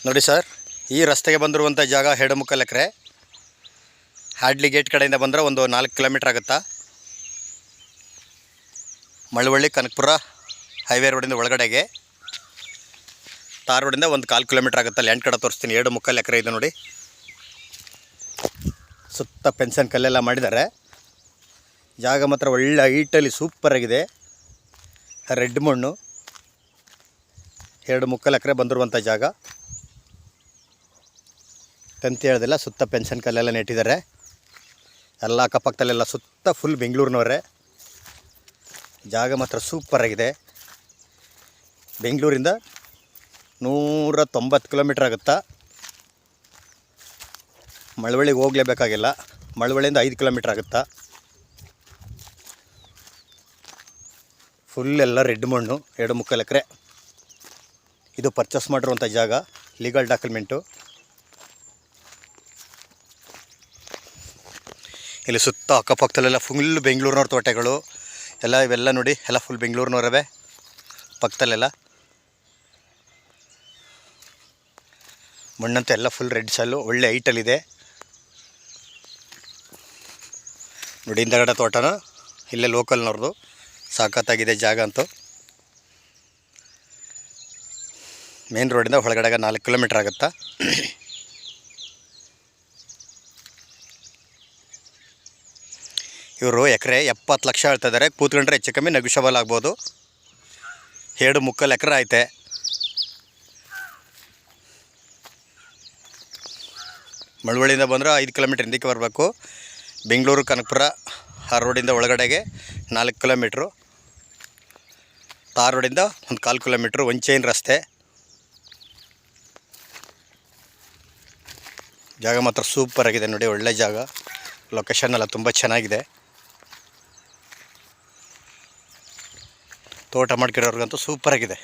ನೋಡಿ ಸರ್, ಈ ರಸ್ತೆಗೆ ಬಂದಿರುವಂಥ ಜಾಗ 2.25 ಎಕರೆ. ಹ್ಯಾಡ್ಲಿ ಗೇಟ್ ಕಡೆಯಿಂದ ಬಂದರೆ ಒಂದು 4 ಕಿಲೋಮೀಟ್ರ್ ಆಗುತ್ತಾ. ಮಳವಳ್ಳಿ ಕನಕಪುರ ಹೈವೇ ರೋಡಿಂದ ಒಳಗಡೆಗೆ, ತಾರ್ ರೋಡಿಂದ ಒಂದು 1/4 ಕಿಲೋಮೀಟ್ರ್ ಆಗುತ್ತೆ. ಲ್ಯಾಂಡ್ ಕಡೆ ತೋರಿಸ್ತೀನಿ. 2.25 ಎಕರೆ ಇದೆ ನೋಡಿ. ಸುತ್ತ ಪೆನ್ಷನ್ ಕಲ್ಲೆಲ್ಲ ಮಾಡಿದ್ದಾರೆ. ಜಾಗ ಮಾತ್ರ ಒಳ್ಳೆ ಹೈಟಲ್ಲಿ ಸೂಪರಾಗಿದೆ. ರೆಡ್ ಮಣ್ಣು. 2.25 ಎಕರೆ ಬಂದಿರುವಂಥ ಜಾಗ. ತಂತಿ ಹೇಳ್ದಿಲ್ಲ, ಸುತ್ತ ಪೆನ್ಷನ್ ಕಲ್ಲೆಲ್ಲ ನೆಟ್ಟಿದ್ದಾರೆ. ಎಲ್ಲ ಅಕ್ಕಪಕ್ಕದಲ್ಲೆಲ್ಲ ಸುತ್ತ ಫುಲ್ ಬೆಂಗಳೂರಿನವರೇ. ಜಾಗ ಮಾತ್ರ ಸೂಪರಾಗಿದೆ. ಬೆಂಗಳೂರಿಂದ 190 ಕಿಲೋಮೀಟ್ರ್ ಆಗುತ್ತಾ. ಮಳವಳ್ಳಿಗೆ ಹೋಗಲೇಬೇಕಾಗಿಲ್ಲ. ಮಳವಳ್ಳಿಯಿಂದ 5 ಕಿಲೋಮೀಟ್ರ್ ಆಗುತ್ತಾ. ಫುಲ್ ಎಲ್ಲ ರೆಡ್ ಮಣ್ಣು. 2.25 ಎಕರೆ. ಇದು ಪರ್ಚೇಸ್ ಮಾಡಿರುವಂಥ ಜಾಗ. Legal document. ಇಲ್ಲಿ ಸುತ್ತ ಅಕ್ಕಪಕ್ಕದಲ್ಲೆಲ್ಲ ಫುಲ್ ಬೆಂಗಳೂರಿನವ್ರ ತೋಟಗಳು ಎಲ್ಲ ಇವೆಲ್ಲ ನೋಡಿ. ಎಲ್ಲ ಫುಲ್ ಬೆಂಗಳೂರಿನವರವೇ ಪಕ್ಕದಲ್ಲೆಲ್ಲ. ಮಣ್ಣಂತೂ ಎಲ್ಲ ಫುಲ್ ರೆಡ್ ಸಾಲು. ಒಳ್ಳೆ ಹೈಟಲ್ಲಿದೆ ನೋಡಿ. ಹಿಂದಗಡೆ ತೋಟನೂ ಇಲ್ಲೇ ಲೋಕಲ್ನವ್ರದ್ದು. ಸಾಕತ್ತಾಗಿದೆ ಜಾಗ ಅಂತೂ. ಮೇನ್ ರೋಡಿಂದ ಒಳಗಡೆಗೆ 4 ಕಿಲೋಮೀಟ್ರ್ ಆಗುತ್ತಾ. ಇವರು ಎಕರೆ 70 ಲಕ್ಷ ಹೇಳ್ತಿದ್ದಾರೆ. ಕೂತ್ಕೊಂಡ್ರೆ ಹೆಚ್ಚು ಕಮ್ಮಿ ನೆಗೋಷಿಯಬಲ್ ಆಗ್ಬೋದು. 2.25 ಎಕರೆ ಐತೆ. ಮಳವಳ್ಳಿಯಿಂದ ಬಂದರೆ 5 ಕಿಲೋಮೀಟ್ರ್ ಹಿಂದಕ್ಕೆ ಬರಬೇಕು. ಬೆಂಗಳೂರು ಕನಕಪುರ ಆ ರೋಡಿಂದ ಒಳಗಡೆಗೆ 4 ಕಿಲೋಮೀಟ್ರು. ತಾರ್ ರೋಡಿಂದ ಒಂದು 1/4 ಕಿಲೋಮೀಟ್ರು. ಒಂದು ಚೈನ್ ರಸ್ತೆ. ಜಾಗ ಮಾತ್ರ ಸೂಪರಾಗಿದೆ ನೋಡಿ. ಒಳ್ಳೆ ಜಾಗ. ಲೊಕೇಶನ್ ಎಲ್ಲ ತುಂಬ ಚೆನ್ನಾಗಿದೆ. ತೋಟ ಮಾಡ್ಕಿರೋರ್ಗಂತೂ ಸೂಪರಾಗಿದೆ.